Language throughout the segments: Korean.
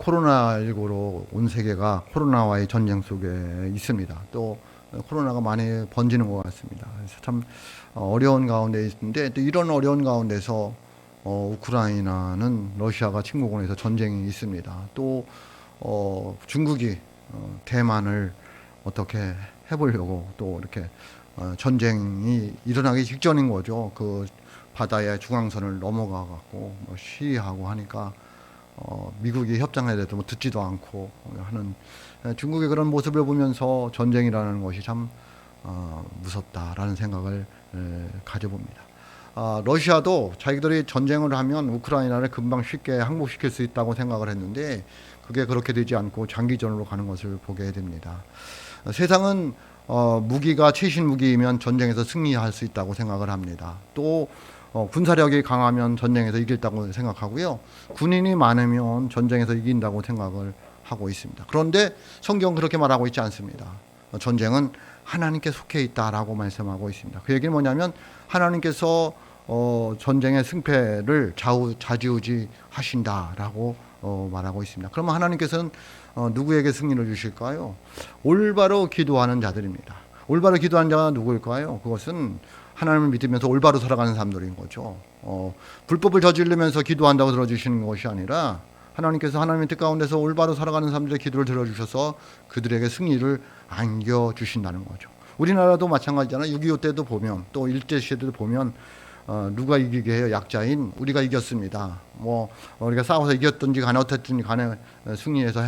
코로나19로 온 세계가 코로나와의 전쟁 속에 있습니다. 또 코로나가 많이 번지는 것 같습니다. 그래서 참 어려운 가운데 있는데, 또 이런 어려운 가운데서 우크라이나는 러시아가 침공을 해서 전쟁이 있습니다. 또 중국이 대만을 어떻게 해보려고 또 이렇게 전쟁이 일어나기 직전인 거죠. 그 바다의 중앙선을 넘어가 갖고 뭐 시위하고 하니까 미국이 협상해야 돼도 뭐 듣지도 않고 하는 중국의 그런 모습을 보면서 전쟁이라는 것이 참 무섭다라는 생각을 가져봅니다. 러시아도 자기들이 전쟁을 하면 우크라이나를 금방 쉽게 항복시킬 수 있다고 생각을 했는데, 그게 그렇게 되지 않고 장기전으로 가는 것을 보게 됩니다. 세상은 무기가 최신 무기이면 전쟁에서 승리할 수 있다고 생각을 합니다. 또 군사력이 강하면 전쟁에서 이긴다고 생각하고요. 군인이 많으면 전쟁에서 이긴다고 생각을 하고 있습니다. 그런데 성경은 그렇게 말하고 있지 않습니다. 전쟁은 하나님께 속해 있다라고 말씀하고 있습니다. 그 얘기는 뭐냐면 하나님께서 전쟁의 승패를 좌지우지 하신다라고 말하고 있습니다. 그러면 하나님께서는 누구에게 승리를 주실까요? 올바로 기도하는 자들입니다. 올바로 기도하는 자가 누구일까요? 그것은 하나님을 믿으면서 올바로 살아가는 사람들인 거죠. 불법을 저지르면서 기도한다고 들어주시는 것이 아니라 하나님께서 하나님의 뜻 가운데서 올바로 살아가는 사람들의 기도를 들어주셔서 그들에게 승리를 안겨주신다는 거죠. 우리나라도 마찬가지잖아요. 6.25 때도 보면, 또 일제시대 때도 보면 누가 이기게 해요? 약자인 우리가 이겼습니다. 뭐 우리가 싸워서 이겼든지 간에 어쨌든지 간에 승리해서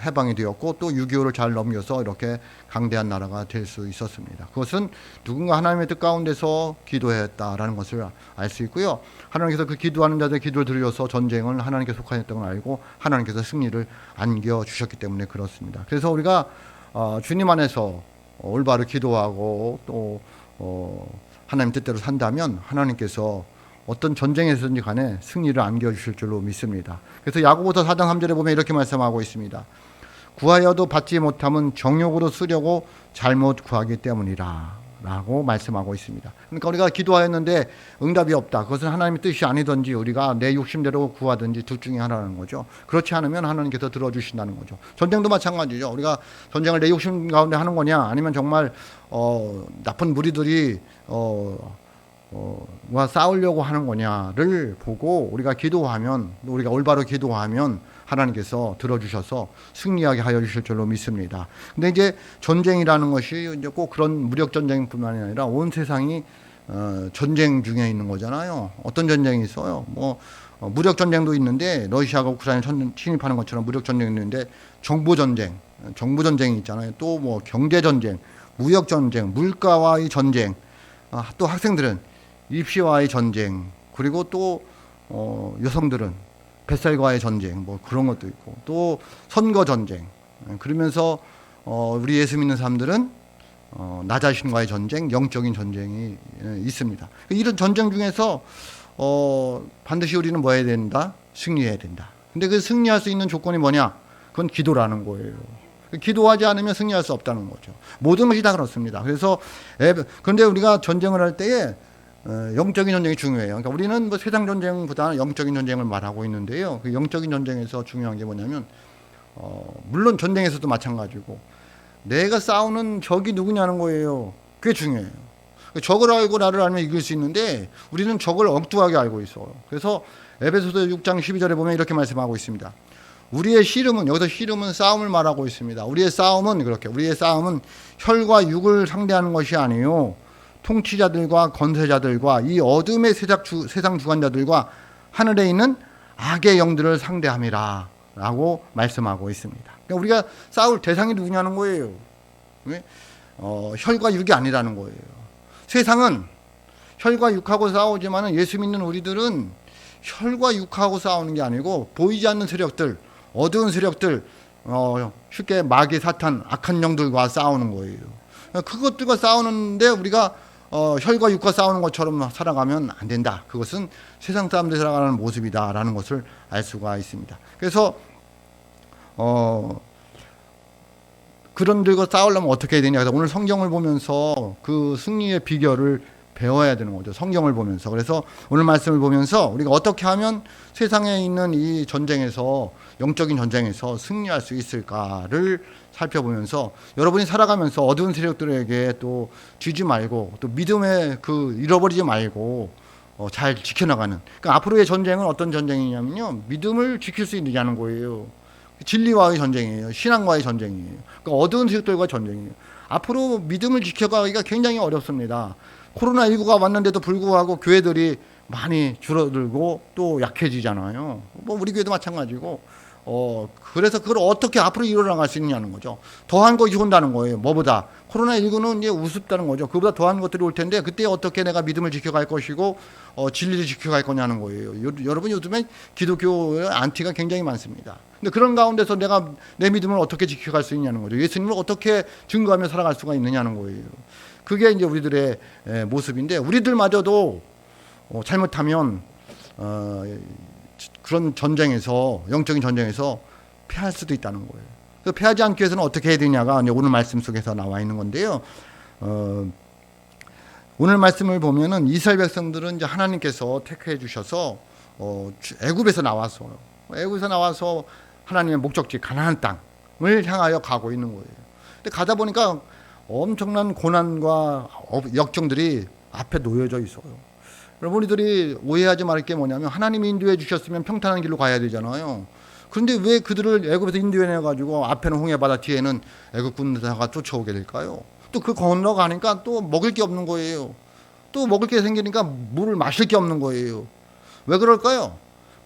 해방이 되었고, 또 6.25를 잘 넘겨서 이렇게 강대한 나라가 될 수 있었습니다. 그것은 누군가 하나님의 뜻 가운데서 기도했다라는 것을 알 수 있고요. 하나님께서 그 기도하는 자들의 기도를 들으셔서 전쟁을 하나님께 속하였던 걸 알고 하나님께서 승리를 안겨주셨기 때문에 그렇습니다. 그래서 우리가 주님 안에서 올바로 기도하고 또 하나님 뜻대로 산다면 하나님께서 어떤 전쟁에서든지 간에 승리를 안겨주실 줄로 믿습니다. 그래서 야고보서 4장 3절에 보면 이렇게 말씀하고 있습니다. 구하여도 받지 못함은 정욕으로 쓰려고 잘못 구하기 때문이라 라고 말씀하고 있습니다. 그러니까 우리가 기도하였는데 응답이 없다. 그것은 하나님의 뜻이 아니든지 우리가 내 욕심대로 구하든지 둘 중에 하나라는 거죠. 그렇지 않으면 하나님께서 들어주신다는 거죠. 전쟁도 마찬가지죠. 우리가 전쟁을 내 욕심 가운데 하는 거냐, 아니면 정말 나쁜 무리들이 싸우려고 하는 거냐를 보고 우리가 기도하면, 우리가 올바로 기도하면 하나님께서 들어주셔서 승리하게 하여 주실 줄로 믿습니다. 근데 이제 전쟁이라는 것이 이제 꼭 그런 무력 전쟁뿐만이 아니라 온 세상이 전쟁 중에 있는 거잖아요. 어떤 전쟁이 있어요? 뭐 무력 전쟁도 있는데, 러시아가 우크라이나 침입하는 것처럼 무력 전쟁이 있는데, 정보 전쟁이 있잖아요. 또 뭐 경제 전쟁, 무역 전쟁, 물가와의 전쟁, 또 학생들은 입시와의 전쟁, 그리고 또 여성들은 뱃살과의 전쟁, 뭐 그런 것도 있고, 또 선거 전쟁. 그러면서 우리 예수 믿는 사람들은 나 자신과의 전쟁, 영적인 전쟁이 있습니다. 이런 전쟁 중에서 반드시 우리는 뭐 해야 된다? 승리해야 된다. 근데 그 승리할 수 있는 조건이 뭐냐? 그건 기도라는 거예요. 기도하지 않으면 승리할 수 없다는 거죠. 모든 것이 다 그렇습니다. 그래서 그런데 우리가 전쟁을 할 때에 영적인 전쟁이 중요해요. 그러니까 우리는 뭐 세상 전쟁보다는 영적인 전쟁을 말하고 있는데요. 그 영적인 전쟁에서 중요한 게 뭐냐면 물론 전쟁에서도 마찬가지고 내가 싸우는 적이 누구냐는 거예요. 그게 중요해요. 적을 알고 나를 알면 이길 수 있는데 우리는 적을 엉뚱하게 알고 있어요. 그래서 에베소서 6장 12절에 보면 이렇게 말씀하고 있습니다. 우리의 씨름은, 여기서 씨름은 싸움을 말하고 있습니다. 우리의 싸움은 혈과 육을 상대하는 것이 아니요 통치자들과 권세자들과 이 어둠의 세상 주관자들과 하늘에 있는 악의 영들을 상대함이라 라고 말씀하고 있습니다. 그러니까 우리가 싸울 대상이 누구냐는 거예요. 혈과 육이 아니라는 거예요. 세상은 혈과 육하고 싸우지만 예수 믿는 우리들은 혈과 육하고 싸우는 게 아니고 보이지 않는 세력들, 어두운 세력들, 쉽게 마귀, 사탄, 악한 영들과 싸우는 거예요. 그것들과 싸우는데 우리가 혈과 육과 싸우는 것처럼 살아가면 안 된다. 그것은 세상 사람들이 살아가는 모습이다라는 것을 알 수가 있습니다. 그래서 그런 들과 싸우려면 어떻게 해야 되냐. 그래서 오늘 성경을 보면서 그 승리의 비결을 배워야 되는 거죠. 성경을 보면서. 그래서 오늘 말씀을 보면서 우리가 어떻게 하면 세상에 있는 이 전쟁에서, 영적인 전쟁에서 승리할 수 있을까를 살펴보면서 여러분이 살아가면서 어두운 세력들에게 또 쥐지 말고 또 믿음에 잃어버리지 말고 잘 지켜나가는. 그러니까 앞으로의 전쟁은 어떤 전쟁이냐면요, 믿음을 지킬 수 있느냐는 거예요. 진리와의 전쟁이에요. 신앙과의 전쟁이에요. 그러니까 어두운 세력들과 전쟁이에요. 앞으로 믿음을 지켜가기가 굉장히 어렵습니다. 코로나19가 왔는데도 불구하고 교회들이 많이 줄어들고 또 약해지잖아요. 뭐 우리 교회도 마찬가지고. 그래서 그걸 어떻게 앞으로 이뤄나갈 수 있냐는 거죠. 더한 것이 온다는 거예요. 뭐보다 코로나19는 이제 우습다는 거죠. 그보다 더한 것들이 올 텐데 그때 어떻게 내가 믿음을 지켜갈 것이고 진리를 지켜갈 거냐는 거예요. 여러분 요즘에 기독교의 안티가 굉장히 많습니다. 근데 그런 가운데서 내가 내 믿음을 어떻게 지켜갈 수 있냐는 거죠. 예수님을 어떻게 증거하며 살아갈 수가 있느냐는 거예요. 그게 이제 우리들의 모습인데, 우리들마저도 잘못하면 그런 전쟁에서, 영적인 전쟁에서 패할 수도 있다는 거예요. 그래서 패하지 않기 위해서는 어떻게 해야 되냐가 오늘 말씀 속에서 나와 있는 건데요. 오늘 말씀을 보면은 이스라엘 백성들은 이제 하나님께서 택해 주셔서 애굽에서 나와서 하나님의 목적지 가나안 땅을 향하여 가고 있는 거예요. 근데 가다 보니까 엄청난 고난과 역경들이 앞에 놓여져 있어요. 여러분들이 오해하지 말을 게 뭐냐면, 하나님이 인도해 주셨으면 평탄한 길로 가야 되잖아요. 그런데 왜 그들을 애굽에서 인도해 가지고 앞에는 홍해바다, 뒤에는 애굽 군대가 쫓아오게 될까요? 또 그 건너가니까 또 먹을 게 없는 거예요. 또 먹을 게 생기니까 물을 마실 게 없는 거예요. 왜 그럴까요?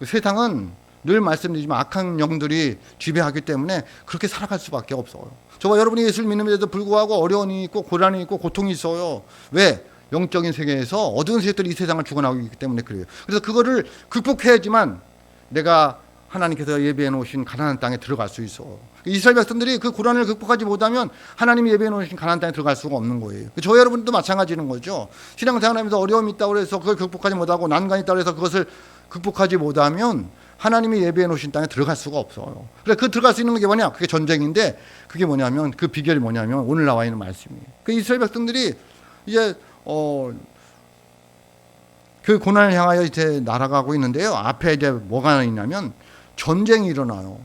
세상은 늘 말씀드리지만 악한 영들이 지배하기 때문에 그렇게 살아갈 수밖에 없어요. 저와 여러분이 예수를 믿는데도 불구하고 어려움이 있고 고난이 있고 고통이 있어요. 왜? 영적인 세계에서 어두운 세력들이 이 세상을 죽어나오고 있기 때문에 그래요. 그래서 그거를 극복해야지만 내가 하나님께서 예비해 놓으신 가나안 땅에 들어갈 수 있어. 이스라엘 백성들이 그 고난을 극복하지 못하면 하나님이 예비해 놓으신 가나안 땅에 들어갈 수가 없는 거예요. 저 여러분도 마찬가지인 거죠. 신앙생활하면서 어려움이 있다고 해서 그걸 극복하지 못하고 난관이 있다고 해서 그것을 극복하지 못하면 하나님이 예비해 놓으신 땅에 들어갈 수가 없어요. 그래, 그 들어갈 수 있는 게 뭐냐? 그게 전쟁인데, 그게 뭐냐면, 그 비결이 뭐냐면 오늘 나와 있는 말씀이에요. 그 이스라엘 백성들이 이제 그 고난을 향하여 이제 날아가고 있는데요. 앞에 이제 뭐가 있냐면 전쟁이 일어나요.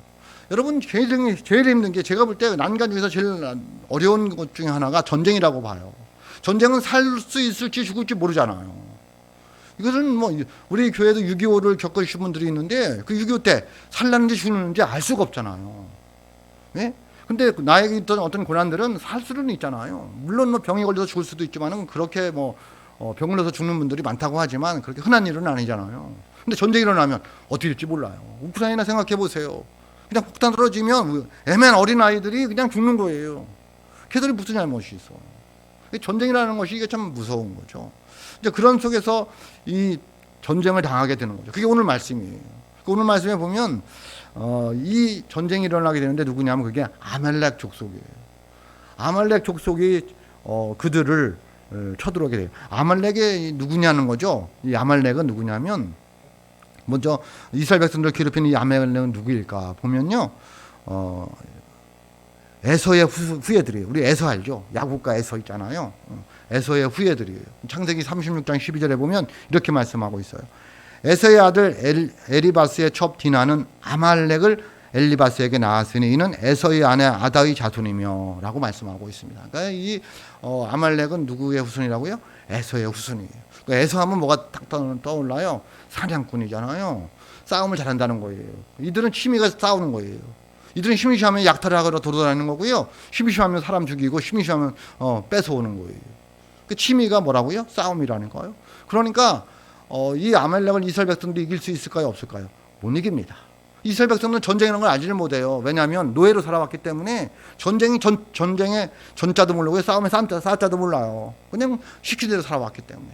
여러분, 제일 힘든 게, 제가 볼 때 난간 중에서 제일 어려운 것 중에 하나가 전쟁이라고 봐요. 전쟁은 살 수 있을지 죽을지 모르잖아요. 이것은 뭐 우리 교회도 6.25를 겪으신 분들이 있는데 그 6.25 때 살라는지 죽는지 알 수가 없잖아요. 예? 근데 나에게 있던 어떤 고난들은 살 수는 있잖아요. 물론 뭐 병에 걸려서 죽을 수도 있지만은 그렇게 뭐 병을 넣어서 죽는 분들이 많다고 하지만 그렇게 흔한 일은 아니잖아요. 근데 전쟁이 일어나면 어떻게 될지 몰라요. 우크라이나 생각해 보세요. 그냥 폭탄 떨어지면 애매한 어린 아이들이 그냥 죽는 거예요. 걔들이 무슨 잘못이 있어. 전쟁이라는 것이 이게 참 무서운 거죠. 이제 그런 속에서 이 전쟁을 당하게 되는 거죠. 그게 오늘 말씀이에요. 오늘 말씀에 보면 이 전쟁이 일어나게 되는데 누구냐면 그게 아말렉 족속이에요. 아말렉 족속이 그들을 쳐들어오게 돼요. 아말렉이 누구냐는 거죠. 이 아말렉은 누구냐면, 먼저 이스라엘 백성들 괴롭히는 이 아말렉은 누구일까 보면요, 에서의 후예들이에요. 우리 에서 알죠? 야곱과 에서 있잖아요. 에서의 후예들이에요. 창세기 36장 12절에 보면 이렇게 말씀하고 있어요. 에서의 아들 엘리바스의 첩 디나는 아말렉을 엘리바스에게 낳았으니 이는 에서의 아내 아다의 자손이며 라고 말씀하고 있습니다. 그러니까 이 아말렉은 누구의 후손이라고요? 에서의 후손이에요. 그러니까 에서 하면 뭐가 딱 떠올라요? 사냥꾼이잖아요. 싸움을 잘한다는 거예요. 이들은 취미가 싸우는 거예요. 이들은 심심하면 약탈을 하거나 돌아다니는 거고요. 심심하면 사람 죽이고 심심하면 뺏어오는 거예요. 그 취미가 뭐라고요? 싸움이라는 거예요. 그러니까 이 아말렉을 이스라엘 백성들이 이길 수 있을까요? 없을까요? 못 이깁니다. 이스라엘 백성들은 전쟁이라는 걸 알지를 못해요. 왜냐하면 노예로 살아왔기 때문에 전쟁의 전자도 모르고 싸움의 싸자도 몰라요. 그냥 시킨 대로 살아왔기 때문에.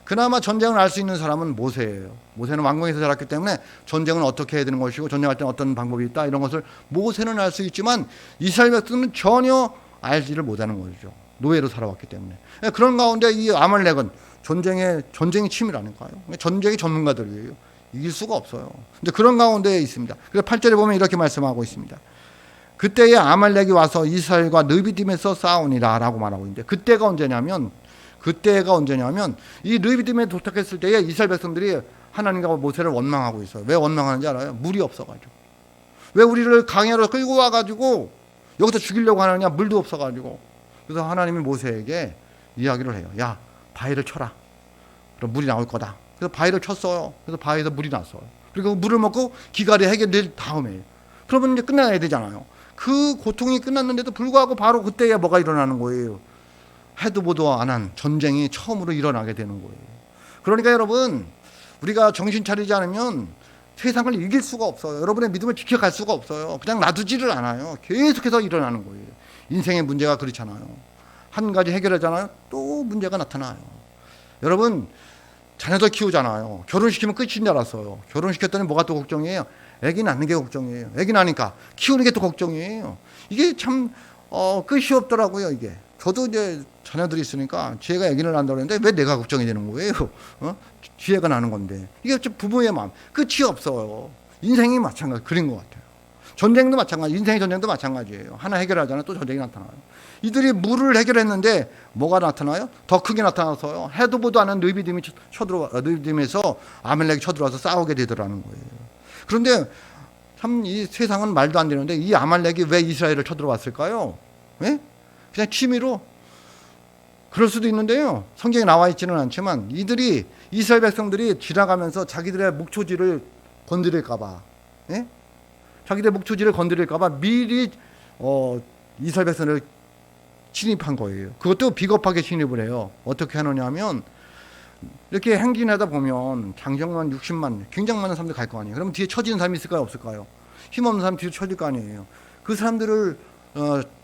그나마 전쟁을 알 수 있는 사람은 모세예요. 모세는 왕궁에서 자랐기 때문에 전쟁은 어떻게 해야 되는 것이고 전쟁할 때는 어떤 방법이 있다, 이런 것을 모세는 알 수 있지만 이스라엘 백성은 전혀 알지를 못하는 거죠. 노예로 살아왔기 때문에. 그런 가운데 이 아말렉은 전쟁의 취미라니까요. 전쟁의 전문가들이에요. 이길 수가 없어요. 근데 그런 가운데에 있습니다. 그래서 8절에 보면 이렇게 말씀하고 있습니다. 그때에 아말렉이 와서 이스라엘과 느비딤에서 싸우니라 라고 말하고 있는데, 그때가 언제냐면 그때가 언제냐면 이 르비딤에 도착했을 때에 이스라엘 백성들이 하나님과 모세를 원망하고 있어요. 왜 원망하는지 알아요? 물이 없어가지고. 왜 우리를 강야로 끌고 와가지고 여기서 죽이려고 하느냐? 물도 없어가지고. 그래서 하나님이 모세에게 이야기를 해요. 야, 바위를 쳐라. 그럼 물이 나올 거다. 그래서 바위를 쳤어요. 그래서 바위에서 물이 났어요. 그리고 물을 먹고 기갈이 해결될 다음에 그러면 이제 끝나야 되잖아요. 그 고통이 끝났는데도 불구하고 바로 그때야 뭐가 일어나는 거예요. 해도 보도 안 한 전쟁이 처음으로 일어나게 되는 거예요. 그러니까 여러분, 우리가 정신 차리지 않으면 세상을 이길 수가 없어요. 여러분의 믿음을 지켜갈 수가 없어요. 그냥 놔두지를 않아요. 계속해서 일어나는 거예요. 인생의 문제가 그렇잖아요. 한 가지 해결하잖아요. 또 문제가 나타나요. 여러분, 자녀들 키우잖아요. 결혼시키면 끝인 줄 알았어요. 결혼시켰더니 뭐가 또 걱정이에요? 애기 낳는 게 걱정이에요. 애기 낳으니까 키우는 게 또 걱정이에요. 이게 참 끝이 없더라고요. 이게. 저도 이제 자녀들이 있으니까 지혜가 애기를 낳는다고 했는데 왜 내가 걱정이 되는 거예요? 지혜가 나는 건데. 이게 부부의 마음. 끝이 없어요. 인생이 마찬가지 그린 것 같아요. 전쟁도 마찬가지. 인생의 전쟁도 마찬가지예요. 하나 해결하잖아요. 또 전쟁이 나타나요. 이들이 물을 해결했는데 뭐가 나타나요? 더 크게 나타나서요. 해도 보도 않은 르비딤에서 아말렉이 쳐들어와서 싸우게 되더라는 거예요. 그런데 참 이 세상은 말도 안 되는데 이 아말렉이 왜 이스라엘을 쳐들어왔을까요? 예? 그냥 취미로 그럴 수도 있는데요. 성경에 나와 있지는 않지만 이들이 이스라엘 백성들이 지나가면서 자기들의 목초지를 건드릴까봐, 예? 자기들의 목초지를 건드릴까봐 미리 이스라엘 백성을 침입한 거예요. 그것도 비겁하게 침입을 해요. 어떻게 하느냐 하면 이렇게 행진하다 보면 장정만 60만 굉장히 많은 사람들이 갈 거 아니에요. 그럼 뒤에 처지는 사람이 있을까요? 없을까요? 힘없는 사람 뒤로 처질 거 아니에요. 그 사람들을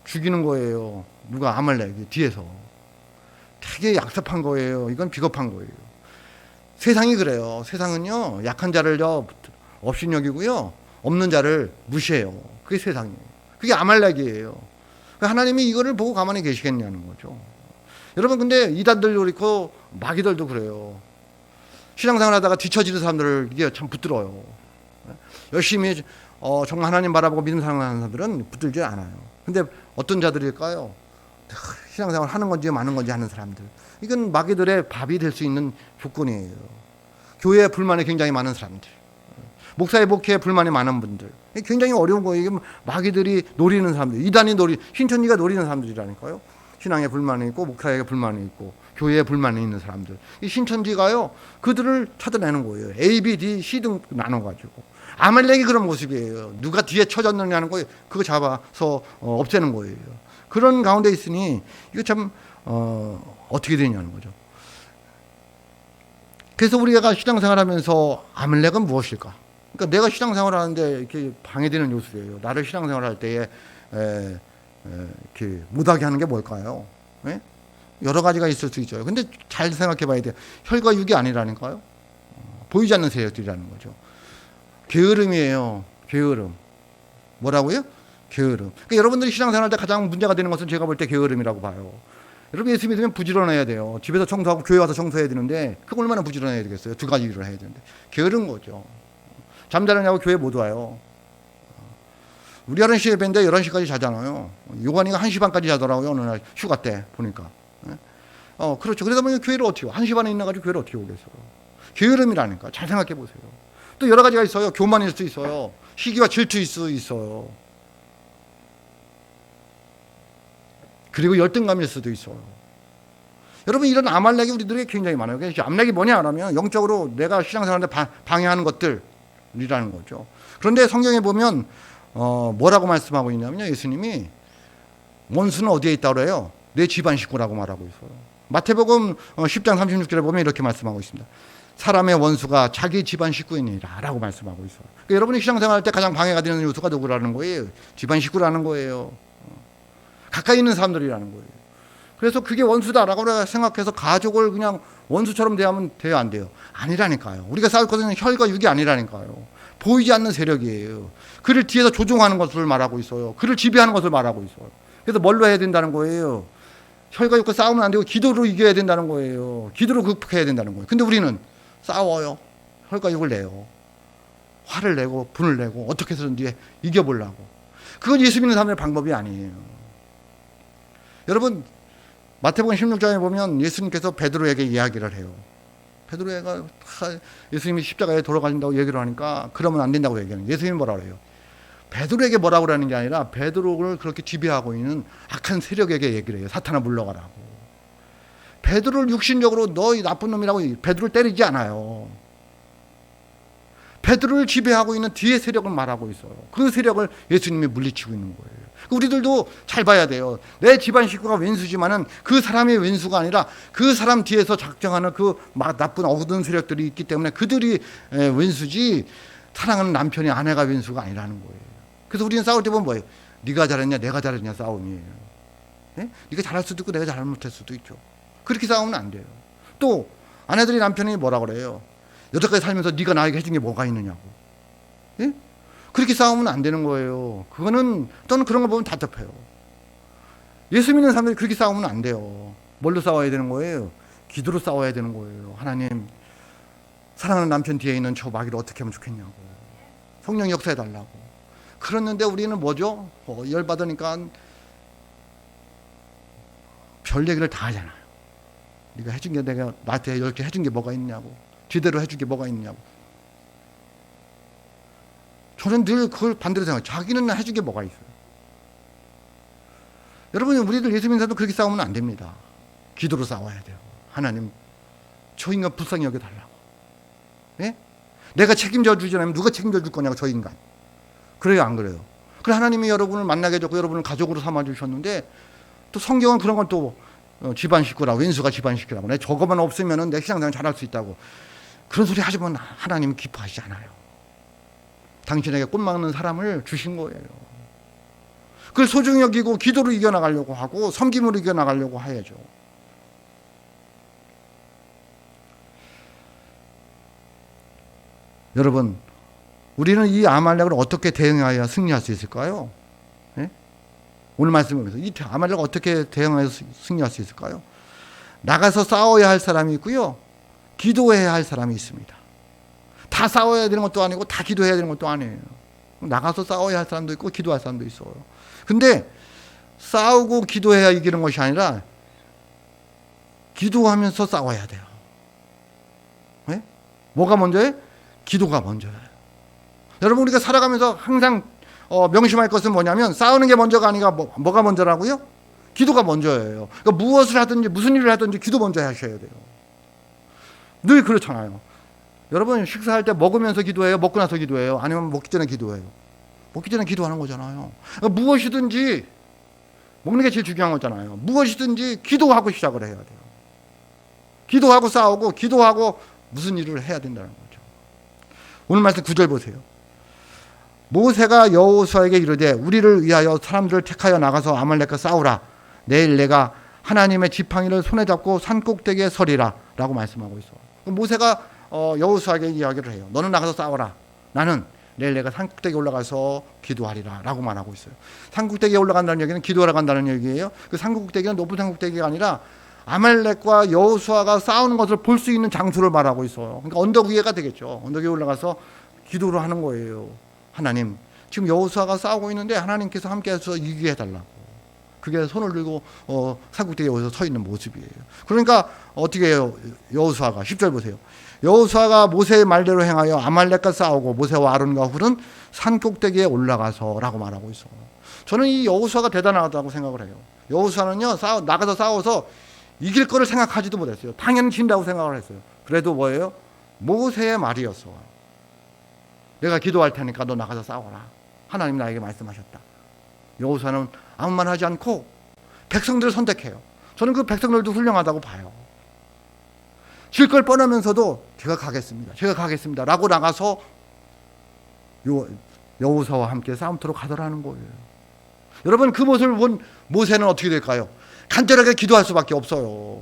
죽이는 거예요. 누가? 아말렉이 뒤에서. 되게 약섭한 거예요. 이건 비겁한 거예요. 세상이 그래요. 세상은요, 약한 자를요 업신여기고요, 없는 자를 무시해요. 그게 세상이에요. 그게 아말렉이에요. 하나님이 이거를 보고 가만히 계시겠냐는 거죠. 여러분, 근데 이단들도 그렇고 마귀들도 그래요. 신앙생활 하다가 뒤처지는 사람들을 이게 참 붙들어요. 열심히 정말 하나님 바라보고 믿음 생활하는 사람들은 붙들지 않아요. 근데 어떤 자들일까요? 신앙생활 하는 건지 마는 건지 하는 사람들. 이건 마귀들의 밥이 될 수 있는 조건이에요. 교회에 불만이 굉장히 많은 사람들, 목사의 목회에 불만이 많은 분들, 굉장히 어려운 거예요. 이게 마귀들이 노리는 사람들, 이단이 신천지가 노리는 사람들이라니까요. 신앙에 불만이 있고 목사에게 불만이 있고 교회에 불만이 있는 사람들, 이 신천지가요 그들을 찾아내는 거예요. A, B, D, C 등 나눠가지고. 아말렉이 그런 모습이에요. 누가 뒤에 쳐졌느냐는 거예요. 그거 잡아서 없애는 거예요. 그런 가운데 있으니 이거 참 어떻게 되냐는 거죠. 그래서 우리가 신앙생활하면서 아말렉은 무엇일까? 그러니까 내가 신앙생활하는데 이렇게 방해되는 요소예요. 나를 신앙생활할 때에 이렇게 못하게 하는 게 뭘까요? 예? 여러 가지가 있을 수 있죠. 근데 잘 생각해봐야 돼요. 혈과 육이 아니라니까요. 보이지 않는 세력들이라는 거죠. 게으름이에요. 게으름. 뭐라고요? 게으름. 그러니까 여러분들이 신앙생활할 때 가장 문제가 되는 것은 제가 볼 때 게으름이라고 봐요. 여러분 예수 믿으면 부지런해야 돼요. 집에서 청소하고 교회 와서 청소해야 되는데 그거 얼마나 부지런해야 되겠어요? 두 가지 일을 해야 되는데. 게으른 거죠. 잠자느냐고 교회 못 와요. 우리 11시에 뵀는데 11시까지 자잖아요. 요관이가 1시 반까지 자더라고요. 어느 날 휴가 때 보니까. 그렇죠. 그러다 보니 교회를 어떻게 오고 1시 반에 있나가지고 교회를 어떻게 오겠어요. 게으름이라니까. 잘 생각해 보세요. 또 여러 가지가 있어요. 교만일 수 있어요. 시기와 질투일 수 있어요. 그리고 열등감일 수도 있어요. 여러분, 이런 아말렉이 우리들에게 굉장히 많아요. 그래서 아말렉이 뭐냐 하면 영적으로 내가 신앙생활하는데 방해하는 것들이라는 거죠. 그런데 성경에 보면 뭐라고 말씀하고 있냐면요. 예수님이 원수는 어디에 있다고 그래요? 내 집안 식구라고 말하고 있어요. 마태복음 10장 36절에 보면 이렇게 말씀하고 있습니다. 사람의 원수가 자기 집안 식구이니라 라고 말씀하고 있어요. 그러니까 여러분이 신앙생활할 때 가장 방해가 되는 요소가 누구라는 거예요? 집안 식구라는 거예요. 가까이 있는 사람들이라는 거예요. 그래서 그게 원수다라고 생각해서 가족을 그냥 원수처럼 대하면 돼요, 안 돼요? 아니라니까요. 우리가 싸울 것은 혈과 육이 아니라니까요. 보이지 않는 세력이에요. 그를 뒤에서 조종하는 것을 말하고 있어요. 그를 지배하는 것을 말하고 있어요. 그래서 뭘로 해야 된다는 거예요? 혈과 육과 싸우면 안 되고 기도로 이겨야 된다는 거예요. 기도로 극복해야 된다는 거예요. 근데 우리는 싸워요. 혈과 육을 내요. 화를 내고 분을 내고 어떻게 해서든 이겨보려고. 그건 예수 믿는 사람의 방법이 아니에요. 여러분, 마태복음 16장에 보면 예수님께서 베드로에게 이야기를 해요. 베드로가 예수님이 십자가에 돌아가신다고 얘기를 하니까 그러면 안 된다고 얘기하는 거예요. 예수님이 뭐라 그래요? 베드로에게 뭐라고 그러는 게 아니라 베드로를 그렇게 지배하고 있는 악한 세력에게 얘기를 해요. 사탄아 물러가라고. 베드로를 육신적으로 너 이 나쁜 놈이라고 베드로를 때리지 않아요. 베드로를 지배하고 있는 뒤에 세력을 말하고 있어요. 그 세력을 예수님이 물리치고 있는 거예요. 우리들도 잘 봐야 돼요. 내 집안 식구가 왼수지만은 그 사람이 왼수가 아니라 그 사람 뒤에서 작정하는 그 나쁜 어두운 세력들이 있기 때문에 그들이 왼수지, 사랑하는 남편이 아내가 왼수가 아니라는 거예요. 그래서 우리는 싸울 때 보면 뭐예요? 네가 잘했냐 내가 잘했냐 싸움이에요. 네? 네가 잘할 수도 있고 내가 잘못할 수도 있죠. 그렇게 싸우면 안 돼요. 또 아내들이 남편이 뭐라 그래요? 여태까지 살면서 네가 나에게 해준 게 뭐가 있느냐고. 예? 그렇게 싸우면 안 되는 거예요. 그거는 저는 그런 거 보면 답답해요. 예수 믿는 사람들이 그렇게 싸우면 안 돼요. 뭘로 싸워야 되는 거예요? 기도로 싸워야 되는 거예요. 하나님, 사랑하는 남편 뒤에 있는 저 마귀를 어떻게 하면 좋겠냐고. 성령 역사해 달라고. 그랬는데 우리는 뭐죠? 열받으니까 별 얘기를 다 하잖아요. 네가 해준 게 내가 나한테 이렇게 해준 게 뭐가 있냐고. 제대로 해준 게 뭐가 있냐고. 저는 늘 그걸 반대로 생각해요. 자기는 해준 게 뭐가 있어요. 여러분, 우리들 예수 믿는 사람도 그렇게 싸우면 안 됩니다. 기도로 싸워야 돼요. 하나님, 저 인간 불쌍히 여겨달라고. 예? 내가 책임져 주지 않으면 누가 책임져 줄 거냐고, 저 인간. 그래요, 안 그래요? 그래, 하나님이 여러분을 만나게 해줬고 여러분을 가족으로 삼아주셨는데 또 성경은 그런 건 또 집안 식구라고, 왼수가 집안 식구라고. 내 저거만 없으면 내 신앙생활 잘할 수 있다고. 그런 소리 하지만 하나님은 기뻐하시지 않아요. 당신에게 꽃 막는 사람을 주신 거예요. 그걸 소중히 여기고 기도로 이겨나가려고 하고 섬김으로 이겨나가려고 해야죠. 여러분, 우리는 이 아말렉을 어떻게 대응하여 승리할 수 있을까요? 네? 오늘 말씀을 보면서 이 아말렉을 어떻게 대응하여 승리할 수 있을까요? 나가서 싸워야 할 사람이 있고요, 기도해야 할 사람이 있습니다. 다 싸워야 되는 것도 아니고 다 기도해야 되는 것도 아니에요. 나가서 싸워야 할 사람도 있고 기도할 사람도 있어요. 근데 싸우고 기도해야 이기는 것이 아니라 기도하면서 싸워야 돼요. 네? 뭐가 먼저예요? 기도가 먼저예요. 여러분, 우리가 살아가면서 항상 명심할 것은 뭐냐면 싸우는 게 먼저가 아니라 뭐가 먼저라고요? 기도가 먼저예요. 그러니까 무엇을 하든지 무슨 일을 하든지 기도 먼저 하셔야 돼요. 늘 그렇잖아요. 여러분, 식사할 때 먹으면서 기도해요? 먹고 나서 기도해요? 아니면 먹기 전에 기도해요? 먹기 전에 기도하는 거잖아요. 그러니까 무엇이든지 먹는 게 제일 중요한 거잖아요. 무엇이든지 기도하고 시작을 해야 돼요. 기도하고 싸우고 기도하고 무슨 일을 해야 된다는 거죠. 오늘 말씀 9절 보세요. 모세가 여호수아에게 이르되 우리를 위하여 사람들을 택하여 나가서 아말렉과 싸우라. 내일 내가 하나님의 지팡이를 손에 잡고 산꼭대기에 서리라 라고 말씀하고 있어. 모세가 여호수아에게 이야기를 해요. 너는 나가서 싸워라. 나는 내일 내가 산꼭대기에 올라가서 기도하리라 라고 말하고 있어요. 산꼭대기에 올라간다는 얘기는 기도하러 간다는 얘기예요. 그 산꼭대기는 높은 산꼭대기가 아니라 아말렉과 여호수아가 싸우는 것을 볼 수 있는 장소를 말하고 있어요. 그러니까 언덕 위에가 되겠죠. 언덕 위에 올라가서 기도를 하는 거예요. 하나님, 지금 여호수아가 싸우고 있는데 하나님께서 함께해서 이기게 해달라고. 그게 손을 들고 산꼭대기에 올라서 서 있는 모습이에요. 그러니까 어떻게 해요? 여호수아가 10절 보세요. 여호수아가 모세의 말대로 행하여 아말렉과 싸우고 모세와 아론과 훌은 산꼭대기에 올라가서라고 말하고 있어요. 저는 이 여호수아가 대단하다고 생각을 해요. 여호수아는요, 나가서 싸워서 이길 거를 생각하지도 못했어요. 당연히 진다고 생각을 했어요. 그래도 뭐예요? 모세의 말이었어. 내가 기도할 테니까 너 나가서 싸워라. 하나님 나에게 말씀하셨다. 여호수아는 아무 말 하지 않고 백성들을 선택해요. 저는 그 백성들도 훌륭하다고 봐요. 질 걸 뻔하면서도 제가 가겠습니다 라고 나가서 여호수아와 함께 싸움터로 가더라는 거예요. 여러분, 그 모습을 본 모세는 어떻게 될까요? 간절하게 기도할 수밖에 없어요.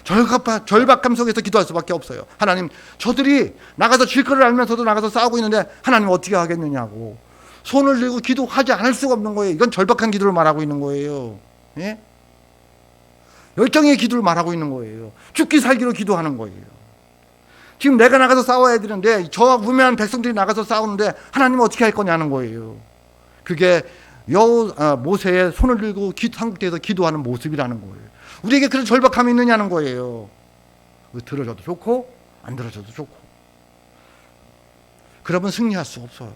절박감 속에서 기도할 수밖에 없어요. 하나님, 저들이 나가서 질 거를 알면서도 나가서 싸우고 있는데 하나님 어떻게 하겠느냐고 손을 들고 기도하지 않을 수가 없는 거예요. 이건 절박한 기도를 말하고 있는 거예요. 예? 열정의 기도를 말하고 있는 거예요. 죽기 살기로 기도하는 거예요. 지금 내가 나가서 싸워야 되는데 저 우매한 백성들이 나가서 싸우는데 하나님 어떻게 할 거냐는 거예요. 그게 모세의 손을 들고 산꼭대기에서 기도하는 모습이라는 거예요. 우리에게 그런 절박함이 있느냐는 거예요. 들어줘도 좋고 안 들어줘도 좋고. 그러면 승리할 수 없어요.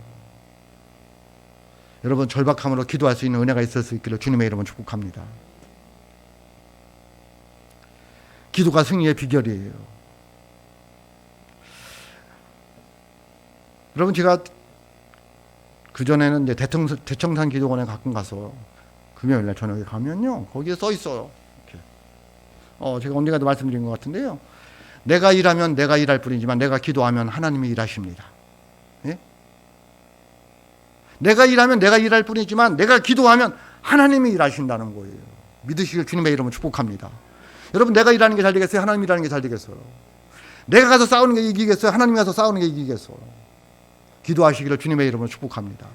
여러분, 절박함으로 기도할 수 있는 은혜가 있을 수 있기를 주님의 이름으로 축복합니다. 기도가 승리의 비결이에요. 여러분, 제가 그전에는 이제 대청산 기도원에 가끔 가서 금요일날 저녁에 가면요, 거기에 써 있어요. 이렇게. 제가 언젠가도 말씀드린 것 같은데요. 내가 일하면 내가 일할 뿐이지만 내가 기도하면 하나님이 일하십니다. 예? 내가 일하면 내가 일할 뿐이지만 내가 기도하면 하나님이 일하신다는 거예요. 믿으시길 주님의 이름으로 축복합니다. 여러분, 내가 일하는 게 잘 되겠어요? 하나님이 일하는 게 잘 되겠어요? 내가 가서 싸우는 게 이기겠어요? 하나님이 가서 싸우는 게 이기겠어요? 기도하시기를 주님의 이름으로 축복합니다.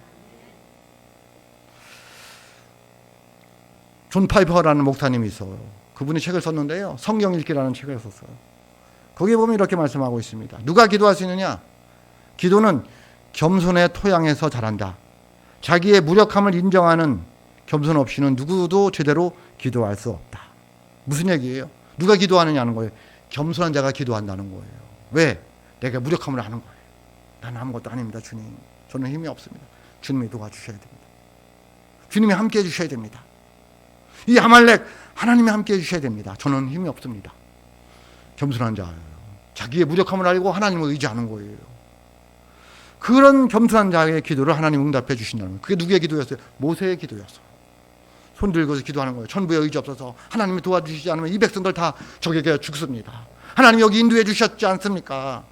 존 파이퍼라는 목사님이 있어요. 그분이 책을 썼는데요, 성경 읽기라는 책을 썼어요. 거기에 보면 이렇게 말씀하고 있습니다. 누가 기도할 수 있느냐? 기도는 겸손의 토양에서 자란다. 자기의 무력함을 인정하는 겸손 없이는 누구도 제대로 기도할 수 없다. 무슨 얘기예요? 누가 기도하느냐는 거예요. 겸손한 자가 기도한다는 거예요. 왜? 내가 무력함을 아는 거예요. 나는 아무것도 아닙니다, 주님. 저는 힘이 없습니다. 주님이 도와주셔야 됩니다. 주님이 함께 해주셔야 됩니다. 이 아말렉, 하나님이 함께 해주셔야 됩니다. 저는 힘이 없습니다. 겸손한 자예요. 자기의 무력함을 알고 하나님을 의지하는 거예요. 그런 겸손한 자의 기도를 하나님 응답해 주신다는 거예요. 그게 누구의 기도였어요? 모세의 기도였어요. 손 들고서 기도하는 거예요. 천부의 의지 없어서 하나님이 도와주시지 않으면 이 백성들 다 적에게 죽습니다. 하나님 여기 인도해 주셨지 않습니까?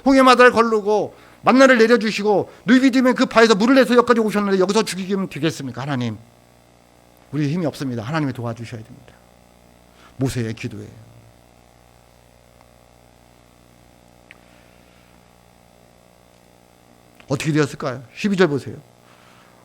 홍해마다를 걸르고 만나를 내려주시고 누이비딤의 그 바에서 물을 내서 여기까지 오셨는데 여기서 죽이면 되겠습니까? 하나님, 우리 힘이 없습니다. 하나님이 도와주셔야 됩니다. 모세의 기도예요. 어떻게 되었을까요? 12절 보세요.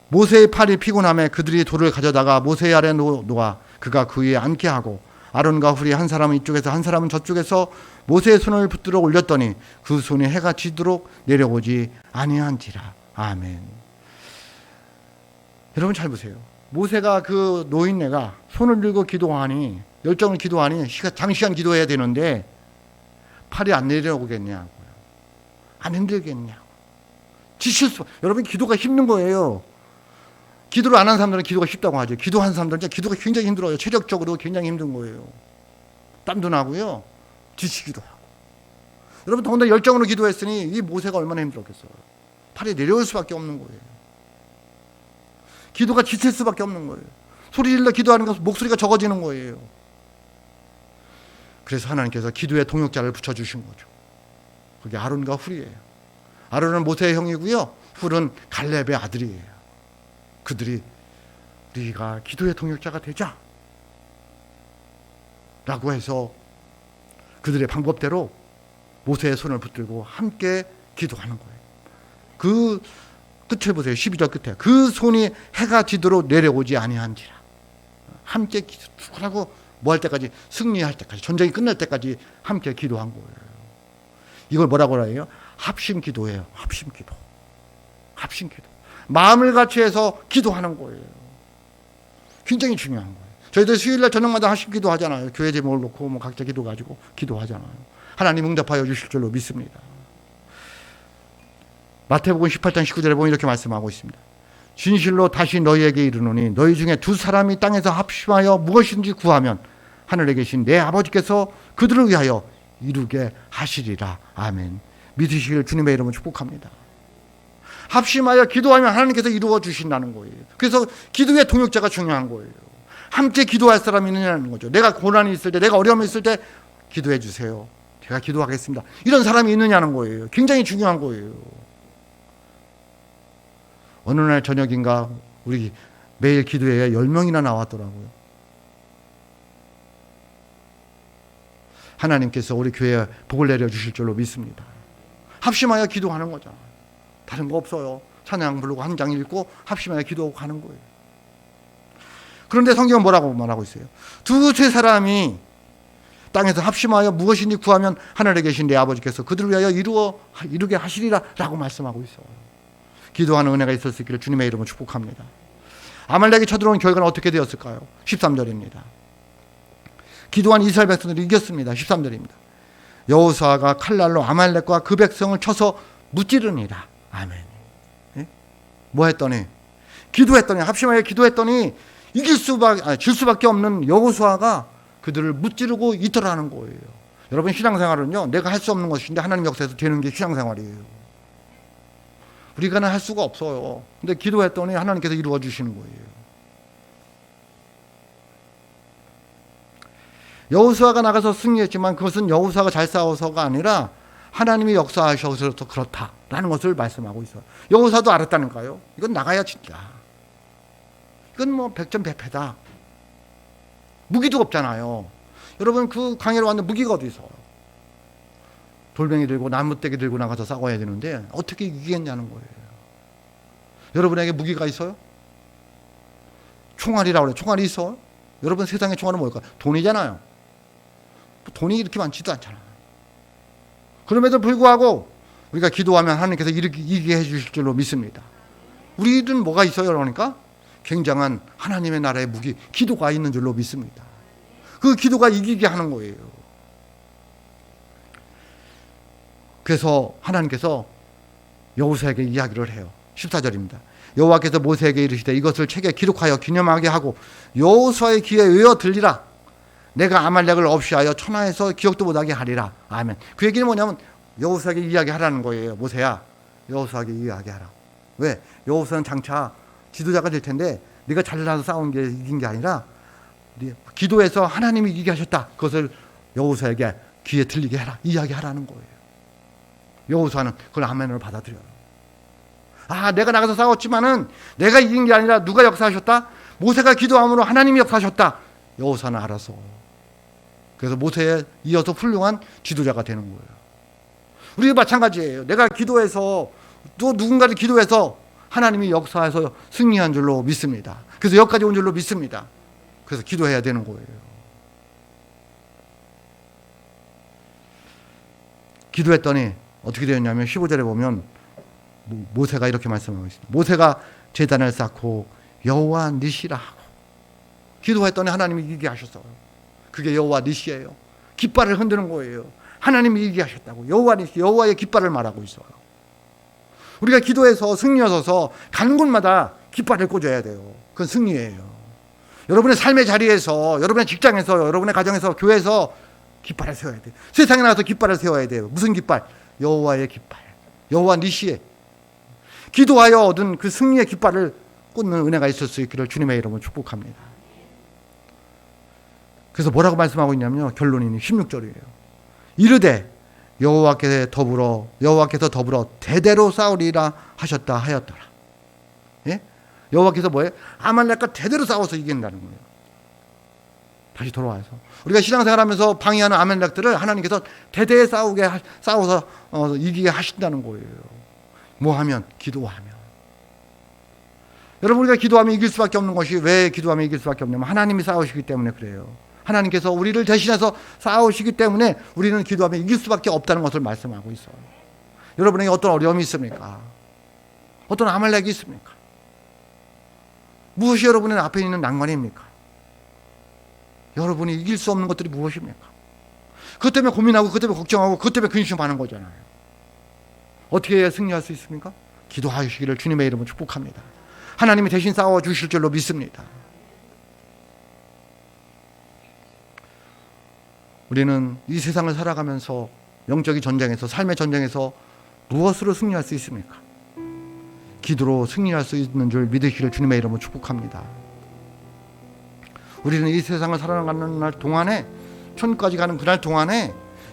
모세의 팔이 피곤함에 그들이 돌을 가져다가 모세 아래 놓아 그가 그 위에 앉게 하고 아론과 훌이 한 사람은 이쪽에서 한 사람은 저쪽에서 모세의 손을 붙들어 올렸더니 그 손이 해가 지도록 내려오지 아니한지라. 아멘. 여러분 잘 보세요. 모세가 그 노인네가 손을 들고 기도하니, 열정을 기도하니 장시간 기도해야 되는데 팔이 안 내려오겠냐고요. 안 힘들겠냐고. 지칠 수. 여러분, 기도가 힘든 거예요. 기도를 안 한 사람들은 기도가 쉽다고 하죠. 기도한 사람들은 진짜 기도가 굉장히 힘들어요. 체력적으로 굉장히 힘든 거예요. 땀도 나고요, 지치기도 하고. 여러분, 더군다나 열정으로 기도했으니 이 모세가 얼마나 힘들었겠어요. 팔이 내려올 수밖에 없는 거예요. 기도가 지칠 수밖에 없는 거예요. 소리 질러 기도하는 것은 목소리가 적어지는 거예요. 그래서 하나님께서 기도의 동역자를 붙여주신 거죠. 그게 아론과 훌이에요. 아론은 모세의 형이고요, 훌은 갈렙의 아들이에요. 그들이 우리가 기도의 동역자가 되자 라고 해서 그들의 방법대로 모세의 손을 붙들고 함께 기도하는 거예요. 그 끝을 보세요. 12절 끝에 그 손이 해가 지도록 내려오지 아니한지라. 함께 기도하고 뭐 할 때까지? 승리할 때까지, 전쟁이 끝날 때까지 함께 기도한 거예요. 이걸 뭐라고 해요? 합심 기도예요. 합심 기도. 합심 기도. 마음을 같이 해서 기도하는 거예요. 굉장히 중요한 거예요. 저희들 수요일날 저녁마다 합심 기도 하잖아요. 교회 제목을 놓고 뭐 각자 기도 가지고 기도하잖아요. 하나님 응답하여 주실 줄로 믿습니다. 마태복음 18장 19절에 보면 이렇게 말씀하고 있습니다. 진실로 다시 너희에게 이르노니 너희 중에 두 사람이 땅에서 합심하여 무엇인지 구하면 하늘에 계신 내 아버지께서 그들을 위하여 이루게 하시리라. 아멘. 믿으시길 주님의 이름으로 축복합니다. 합심하여 기도하면 하나님께서 이루어 주신다는 거예요. 그래서 기도의 동역자가 중요한 거예요. 함께 기도할 사람이 있느냐는 거죠. 내가 고난이 있을 때, 내가 어려움이 있을 때 기도해 주세요. 제가 기도하겠습니다. 이런 사람이 있느냐는 거예요. 굉장히 중요한 거예요. 어느 날 저녁인가 우리 매일 기도회에 10명이나 나왔더라고요. 하나님께서 우리 교회에 복을 내려주실 줄로 믿습니다. 합심하여 기도하는 거잖아요. 다른 거 없어요. 찬양 부르고 한 장 읽고 합심하여 기도하고 가는 거예요. 그런데 성경은 뭐라고 말하고 있어요? 두세 사람이 땅에서 합심하여 무엇인지 구하면 하늘에 계신 내 아버지께서 그들을 위하여 이루게 하시리라 라고 말씀하고 있어요. 기도하는 은혜가 있을 수 있기를 주님의 이름으로 축복합니다. 아말렉이 쳐들어온 결과는 어떻게 되었을까요? 13절입니다. 기도한 이스라엘 백성들이 이겼습니다. 13절입니다. 여호수아가 칼날로 아말렉과 그 백성을 쳐서 무찌르니라. 아멘. 예? 뭐 했더니? 기도했더니, 합심하여 기도했더니 질 수밖에 없는 여호수아가 그들을 무찌르고 있더라는 거예요. 여러분, 신앙생활은요, 내가 할 수 없는 것인데 하나님 역사에서 되는 게 신앙생활이에요. 우리가는 할 수가 없어요. 근데 기도했더니 하나님께서 이루어 주시는 거예요. 여호수아가 나가서 승리했지만 그것은 여호수아가 잘 싸워서가 아니라 하나님이 역사하셔서 그렇다라는 것을 말씀하고 있어요. 여호수아도 알았다니까요. 이건 나가야 진짜. 이건 뭐 백전백패다. 무기도 없잖아요. 여러분, 그 강해로 왔는데 무기가 어디 있어요? 돌멩이 들고 나무떼기 들고 나가서 싸워야 되는데 어떻게 이기겠냐는 거예요. 여러분에게 무기가 있어요? 총알이라고 그래요. 총알이 있어요? 여러분, 세상의 총알은 뭘까요? 돈이잖아요. 돈이 이렇게 많지도 않잖아요. 그럼에도 불구하고 우리가 기도하면 하나님께서 이기게 해주실 줄로 믿습니다. 우리는 뭐가 있어요? 그러니까 굉장한 하나님의 나라의 무기, 기도가 있는 줄로 믿습니다. 그 기도가 이기게 하는 거예요. 그래서 하나님께서 여호수아에게 이야기를 해요. 14절입니다. 여호와께서 모세에게 이르시되 이것을 책에 기록하여 기념하게 하고 여호수아의 귀에 외어 들리라. 내가 아말렉을 없이 하여 천하에서 기억도 못하게 하리라. 아멘. 그 얘기는 뭐냐면 여호수아에게 이야기하라는 거예요. 모세야, 여호수아에게 이야기하라. 왜? 여호수아는 장차 지도자가 될 텐데 네가 잘나서 싸운 게 이긴 게 아니라 기도해서 하나님이 이기게 하셨다. 그것을 여호수아에게 귀에 들리게 해라. 이야기하라는 거예요. 여호수아는 그걸 아멘으로 받아들여요. 아, 내가 나가서 싸웠지만은 내가 이긴 게 아니라 누가 역사하셨다? 모세가 기도함으로 하나님이 역사하셨다. 여호수아는 알아서. 그래서 모세에 이어서 훌륭한 지도자가 되는 거예요. 우리도 마찬가지예요. 내가 기도해서 또 누군가를 기도해서 하나님이 역사해서 승리한 줄로 믿습니다. 그래서 여기까지 온 줄로 믿습니다. 그래서 기도해야 되는 거예요. 기도했더니 어떻게 되었냐면 15절에 보면 모세가 이렇게 말씀하고 있습니다. 모세가 제단을 쌓고 여호와 니시라 하고 기도했더니 하나님이 이기게 하셨어요. 그게 여호와 니시예요. 깃발을 흔드는 거예요. 하나님이 이기게 하셨다고. 여호와 니시, 여호와의 깃발을 말하고 있어요. 우리가 기도해서 승리 얻어서 가는 곳마다 깃발을 꽂아야 돼요. 그건 승리예요. 여러분의 삶의 자리에서, 여러분의 직장에서, 여러분의 가정에서, 교회에서 깃발을 세워야 돼요. 세상에 나가서 깃발을 세워야 돼요. 무슨 깃발? 여호와의 깃발. 여호와 니시에 기도하여 얻은 그 승리의 깃발을 꽂는 은혜가 있을 수 있기를 주님의 이름으로 축복합니다. 그래서 뭐라고 말씀하고 있냐면요. 결론이 16절이에요. 이르되 여호와께서 더불어 대대로 싸우리라 하셨다 하였더라. 예? 여호와께서 뭐예요? 아말렉과 대대로 싸워서 이긴다는 거예요. 다시 돌아와서 우리가 신앙생활하면서 방해하는 아말렉들을 하나님께서 대대에 싸워서 이기게 하신다는 거예요. 뭐 하면? 기도하면. 여러분, 우리가 기도하면 이길 수밖에 없는 것이 왜 기도하면 이길 수밖에 없냐면 하나님이 싸우시기 때문에 그래요. 하나님께서 우리를 대신해서 싸우시기 때문에 우리는 기도하면 이길 수밖에 없다는 것을 말씀하고 있어요. 여러분에게 어떤 어려움이 있습니까? 어떤 아말렉이 있습니까? 무엇이 여러분의 앞에 있는 난관입니까? 여러분이 이길 수 없는 것들이 무엇입니까? 그것 때문에 고민하고 그것 때문에 걱정하고 그것 때문에 근심하는 거잖아요. 어떻게 해야 승리할 수 있습니까? 기도하시기를 주님의 이름으로 축복합니다. 하나님이 대신 싸워주실 줄로 믿습니다. 우리는 이 세상을 살아가면서 영적인 전쟁에서, 삶의 전쟁에서 무엇으로 승리할 수 있습니까? 기도로 승리할 수 있는 줄 믿으시기를 주님의 이름으로 축복합니다. 우리는 이 세상을 살아가는 날 동안에, 천국까지 가는 그날 동안에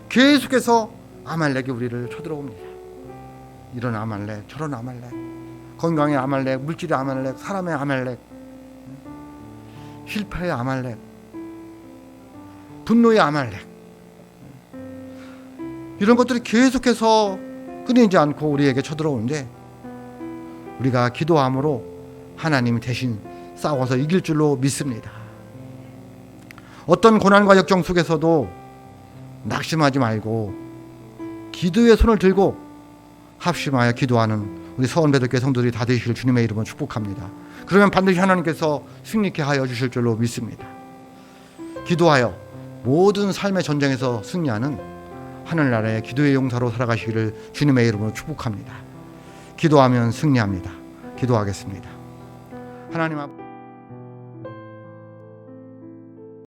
계속해서 아말렉이 우리를 쳐들어옵니다. 이런 아말렉, 저런 아말렉, 건강의 아말렉, 물질의 아말렉, 사람의 아말렉, 실패의 아말렉, 분노의 아말렉, 이런 것들이 계속해서 끊이지 않고 우리에게 쳐들어오는데 우리가 기도함으로 하나님이 대신 싸워서 이길 줄로 믿습니다. 어떤 고난과 역경 속에서도 낙심하지 말고 기도의 손을 들고 합심하여 기도하는 우리 서원배들교회 성도들이 다 되시길 주님의 이름으로 축복합니다. 그러면 반드시 하나님께서 승리케 하여 주실 줄로 믿습니다. 기도하여 모든 삶의 전쟁에서 승리하는 하늘나라의 기도의 용사로 살아가시기를 주님의 이름으로 축복합니다. 기도하면 승리합니다. 기도하겠습니다. 하나님 앞